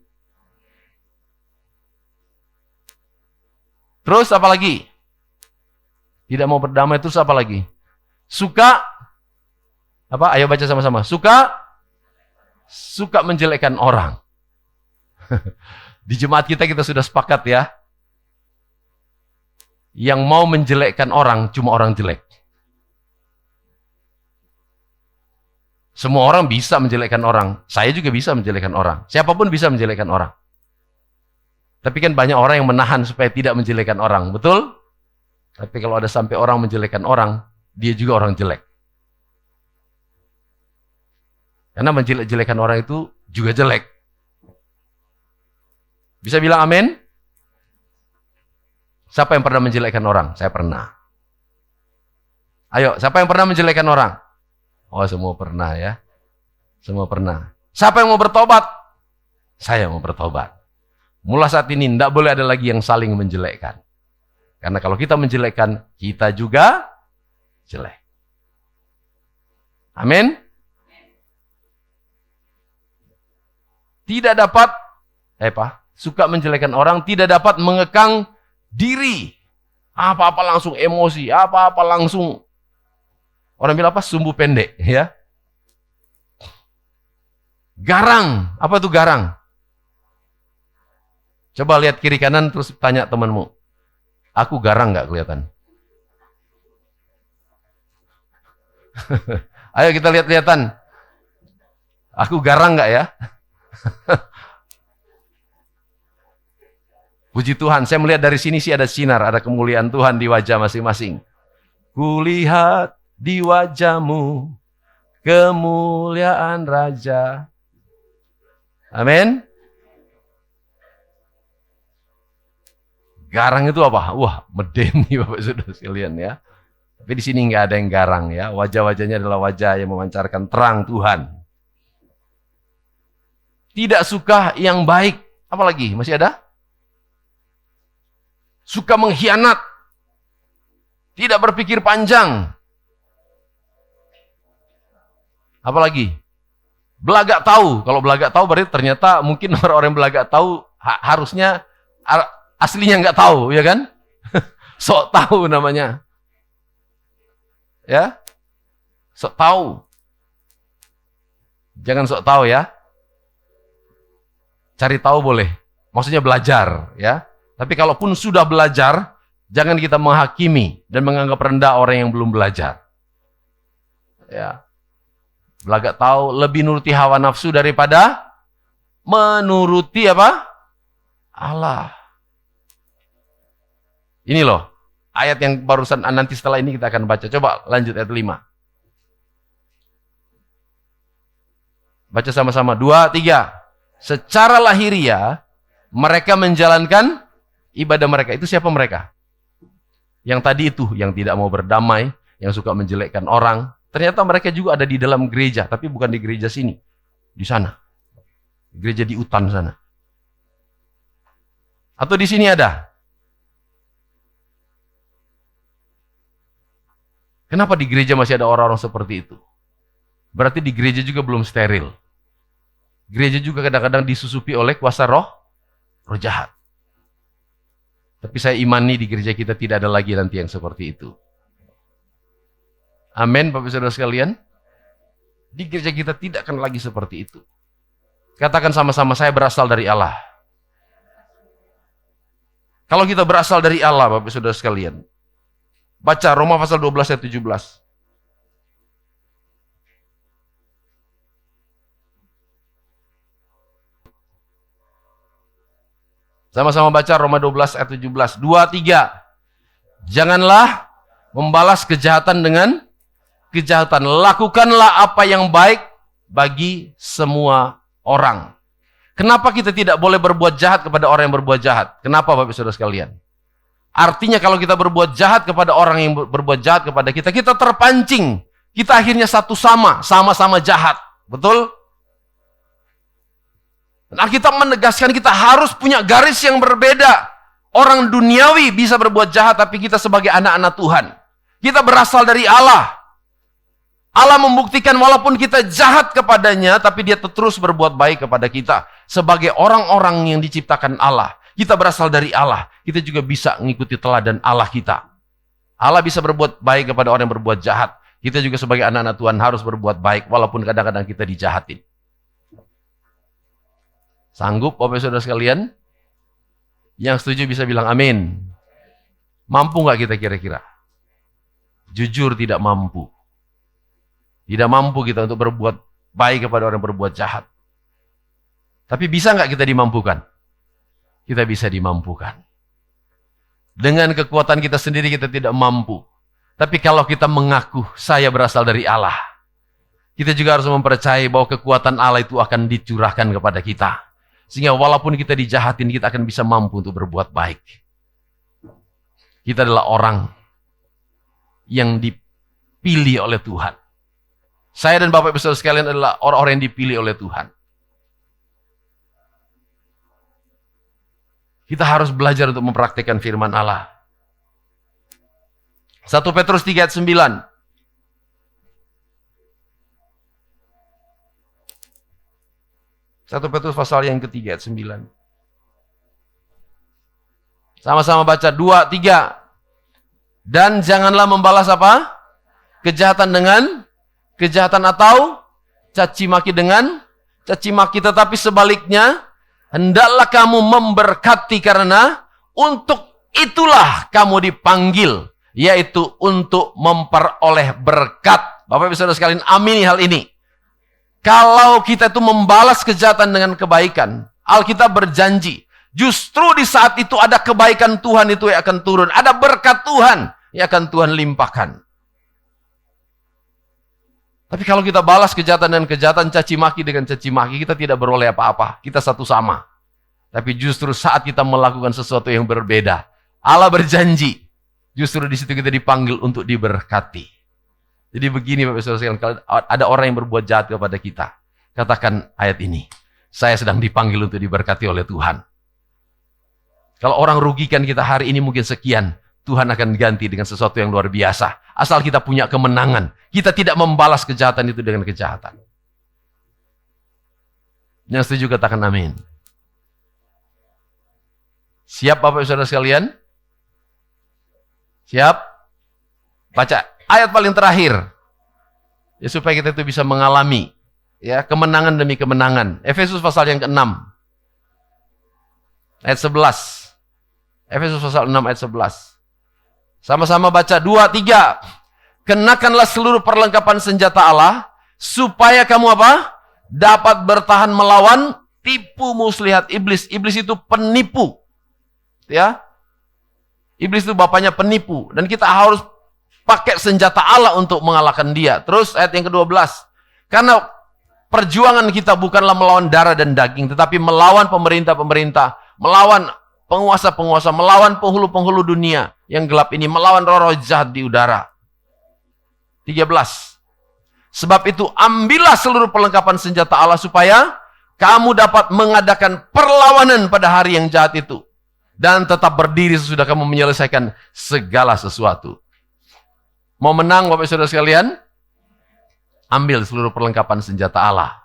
A: Terus apa lagi? Tidak mau berdamai terus apa lagi? Suka apa? Ayo baca sama-sama. Suka menjelekkan orang. Di jemaat kita sudah sepakat ya. Yang mau menjelekkan orang cuma orang jelek. Semua orang bisa menjelekkan orang. Saya juga bisa menjelekkan orang. Siapapun bisa menjelekkan orang. Tapi kan banyak orang yang menahan supaya tidak menjelekkan orang. Betul? Tapi kalau ada sampai orang menjelekkan orang, dia juga orang jelek. Karena menjelek-jelekan orang itu juga jelek. Bisa bilang amin? Siapa yang pernah menjelekkan orang? Saya pernah. Ayo, siapa yang pernah menjelekkan orang? Oh, semua pernah ya. Semua pernah. Siapa yang mau bertobat? Saya mau bertobat. Mulai saat ini tidak boleh ada lagi yang saling menjelekkan. Karena kalau kita menjelekkan, kita juga jelek. Amin. Tidak dapat suka menjelekkan orang, tidak dapat mengekang diri. Apa-apa langsung emosi, apa-apa langsung. Orang bilang apa? Sumbu pendek, ya. Garang. Apa itu garang? Coba lihat kiri kanan terus tanya temanmu. Aku garang nggak kelihatan? Ayo kita lihat-lihatan. Aku garang nggak ya? Puji Tuhan, saya melihat dari sini sih ada sinar, ada kemuliaan Tuhan di wajah masing-masing. Kulihat di wajahmu kemuliaan Raja. Amin. Garang itu apa? Wah, medeni Bapak Saudara sekalian ya. Tapi di sini nggak ada yang garang ya. Wajah-wajahnya adalah wajah yang memancarkan terang Tuhan. tidak suka yang baik. Apalagi? Masih ada? Suka mengkhianat, tidak berpikir panjang. Apalagi? Belagak tahu. Kalau belagak tahu berarti ternyata mungkin orang-orang yang belagak tahu harusnya aslinya nggak tahu, ya kan? Sok tahu namanya. Ya? Sok tahu. Jangan sok tahu ya. Cari tahu boleh. Maksudnya belajar, ya. Tapi kalaupun sudah belajar, jangan kita menghakimi dan menganggap rendah orang yang belum belajar. Ya. Belagak tahu, lebih nuruti hawa nafsu daripada menuruti apa? Allah. Ini loh, ayat yang barusan nanti setelah ini kita akan baca. Coba lanjut ayat 5. Baca sama-sama. 2, 3. Secara lahiriah, mereka menjalankan ibadah mereka. Itu siapa mereka? Yang tadi itu, yang tidak mau berdamai, yang suka menjelekkan orang. Ternyata mereka juga ada di dalam gereja, tapi bukan di gereja sini. Di sana. Gereja di Utan sana. Atau di sini ada? Kenapa di gereja masih ada orang-orang seperti itu? Berarti di gereja juga belum steril. Gereja juga kadang-kadang disusupi oleh kuasa roh jahat. Tapi saya imani di gereja kita tidak ada lagi nanti yang seperti itu. Amin, Bapak Saudara sekalian. Di gereja kita tidak akan lagi seperti itu. Katakan sama-sama, saya berasal dari Allah. Kalau kita berasal dari Allah, Bapak Saudara sekalian, baca Roma pasal 12 ayat 17. Sama-sama baca Roma 12 ayat 17. 2, 3. Janganlah membalas kejahatan dengan kejahatan. Lakukanlah apa yang baik bagi semua orang. Kenapa kita tidak boleh berbuat jahat kepada orang yang berbuat jahat? Kenapa Bapak Saudara sekalian? Artinya kalau kita berbuat jahat kepada orang yang berbuat jahat kepada kita, kita terpancing. Kita akhirnya sama-sama jahat. Betul? Nah, kita menegaskan kita harus punya garis yang berbeda. Orang duniawi bisa berbuat jahat, tapi kita sebagai anak-anak Tuhan, kita berasal dari Allah. Allah membuktikan walaupun kita jahat kepadanya, tapi dia terus berbuat baik kepada kita. Sebagai orang-orang yang diciptakan Allah, kita berasal dari Allah, kita juga bisa mengikuti teladan Allah kita. Allah bisa berbuat baik kepada orang yang berbuat jahat. Kita juga sebagai anak-anak Tuhan harus berbuat baik, walaupun kadang-kadang kita dijahatin. Sanggup Bapak Saudara sekalian? Yang setuju bisa bilang amin. Mampu nggak kita kira-kira? Jujur tidak mampu. Tidak mampu kita untuk berbuat baik kepada orang yang berbuat jahat. Tapi bisa nggak kita dimampukan? Kita bisa dimampukan. Dengan kekuatan kita sendiri kita tidak mampu. Tapi kalau kita mengaku saya berasal dari Allah, kita juga harus mempercayai bahwa kekuatan Allah itu akan dicurahkan kepada kita. Sehingga walaupun kita dijahatin, kita akan bisa mampu untuk berbuat baik. Kita adalah orang yang dipilih oleh Tuhan. Saya dan Bapak Ibu Saudara sekalian adalah orang-orang yang dipilih oleh Tuhan. Kita harus belajar untuk mempraktikkan firman Allah. 1 Petrus 3 ayat 9. 1 Petrus pasal yang ketiga ayat 9. Sama-sama baca 2, 3. Dan janganlah membalas apa? Kejahatan dengan kejahatan atau caci maki dengan caci maki, tetapi sebaliknya hendaklah kamu memberkati karena untuk itulah kamu dipanggil, yaitu untuk memperoleh berkat. Bapak Ibu Saudara sekalian, amini hal ini. Kalau kita itu membalas kejahatan dengan kebaikan, Alkitab berjanji, justru di saat itu ada kebaikan Tuhan itu yang akan turun. Ada berkat Tuhan yang akan Tuhan limpahkan. Tapi kalau kita balas kejahatan dengan kejahatan, caci maki dengan caci maki, kita tidak beroleh apa-apa. Kita satu sama. Tapi justru saat kita melakukan sesuatu yang berbeda, Allah berjanji, justru di situ kita dipanggil untuk diberkati. Jadi begini Bapak Saudara sekalian, kalau ada orang yang berbuat jahat kepada kita, katakan ayat ini. saya sedang dipanggil untuk diberkati oleh Tuhan. Kalau orang rugikan kita hari ini mungkin sekian, Tuhan akan ganti dengan sesuatu yang luar biasa. Asal kita punya kemenangan. Kita tidak membalas kejahatan itu dengan kejahatan. Yang setuju katakan amin. Siap Bapak Ibu Saudara sekalian? Siap? Baca ayat paling terakhir. Ya, supaya kita itu bisa mengalami ya kemenangan demi kemenangan. Efesus pasal yang ke-6. Ayat 11. Efesus pasal 6 ayat 11. Sama-sama baca 2, 3. Kenakanlah seluruh perlengkapan senjata Allah supaya kamu apa? Dapat bertahan melawan tipu muslihat iblis. Iblis itu penipu. Ya. Iblis itu bapaknya penipu dan kita harus pakai senjata Allah untuk mengalahkan dia. Terus ayat yang ke-12. Karena perjuangan kita bukanlah melawan darah dan daging, tetapi melawan pemerintah-pemerintah, melawan penguasa-penguasa, melawan penghulu-penghulu dunia yang gelap ini, melawan roh-roh jahat di udara. 13. Sebab itu ambillah seluruh perlengkapan senjata Allah supaya kamu dapat mengadakan perlawanan pada hari yang jahat itu. Dan tetap berdiri sesudah kamu menyelesaikan segala sesuatu. Mau menang Bapak Saudara sekalian? Ambil seluruh perlengkapan senjata Allah.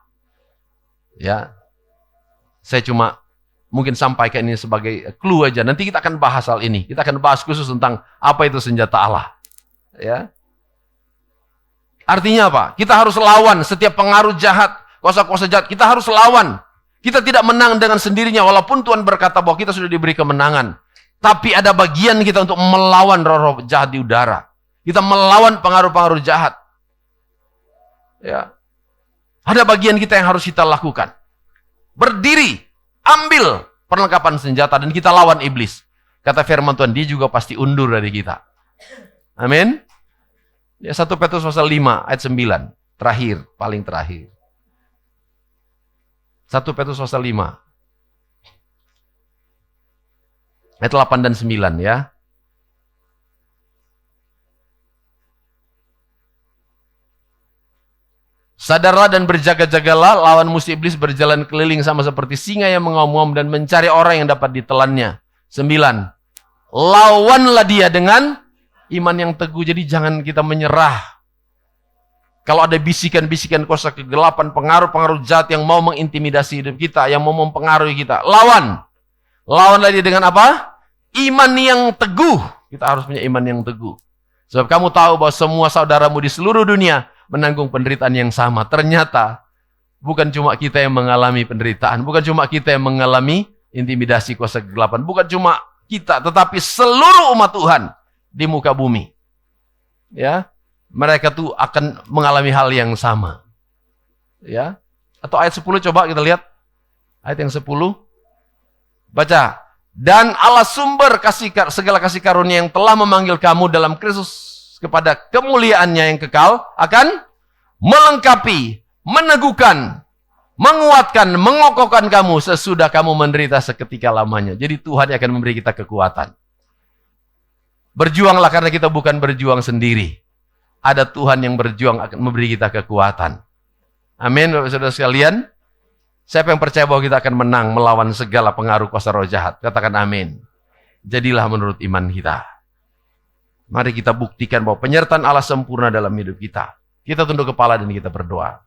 A: Ya. Saya cuma mungkin sampaikan ini sebagai clue aja. Nanti kita akan bahas hal ini. Kita akan bahas khusus tentang apa itu senjata Allah. Ya. Artinya apa? Kita harus lawan setiap pengaruh jahat, kuasa-kuasa jahat. Kita harus lawan. Kita tidak menang dengan sendirinya, walaupun Tuhan berkata bahwa kita sudah diberi kemenangan. Tapi ada bagian kita untuk melawan roh-roh jahat di udara. Kita melawan pengaruh-pengaruh jahat. Ya. Ada bagian kita yang harus kita lakukan. Berdiri, ambil perlengkapan senjata, dan kita lawan iblis. Kata firman Tuhan, dia juga pasti undur dari kita. Amin. Ya, 1 Petrus pasal 5 ayat 9. Terakhir, paling terakhir. 1 Petrus pasal 5. Ayat 8 dan 9 ya. Sadarlah dan berjaga-jagalah, lawan musuh iblis berjalan keliling sama seperti singa yang mengaum-ngaum dan mencari orang yang dapat ditelannya. 9. Lawanlah dia dengan iman yang teguh. Jadi jangan kita menyerah. Kalau ada bisikan-bisikan kuasa kegelapan, pengaruh-pengaruh jahat yang mau mengintimidasi hidup kita, yang mau mempengaruhi kita, lawan. Lawanlah dia dengan apa? Iman yang teguh. Kita harus punya iman yang teguh. Sebab kamu tahu bahwa semua saudaramu di seluruh dunia menanggung penderitaan yang sama. Ternyata bukan cuma kita yang mengalami penderitaan, bukan cuma kita yang mengalami intimidasi kuasa kegelapan, bukan cuma kita, tetapi seluruh umat Tuhan di muka bumi. Ya. Mereka tuh akan mengalami hal yang sama. Ya. Atau ayat 10 coba kita lihat. Ayat yang 10. Baca. Dan Allah sumber segala kasih karunia yang telah memanggil kamu dalam Kristus kepada kemuliaannya yang kekal akan melengkapi, meneguhkan, menguatkan, mengokohkan kamu sesudah kamu menderita seketika lamanya. Jadi Tuhan akan memberi kita kekuatan. Berjuanglah karena kita bukan berjuang sendiri. Ada Tuhan yang berjuang akan memberi kita kekuatan. Amin, Bapak Saudara sekalian. Siapa yang percaya bahwa kita akan menang melawan segala pengaruh kuasa roh jahat? Katakan amin. Jadilah menurut iman kita. Mari kita buktikan bahwa penyertaan Allah sempurna dalam hidup kita. Kita tunduk kepala dan kita berdoa.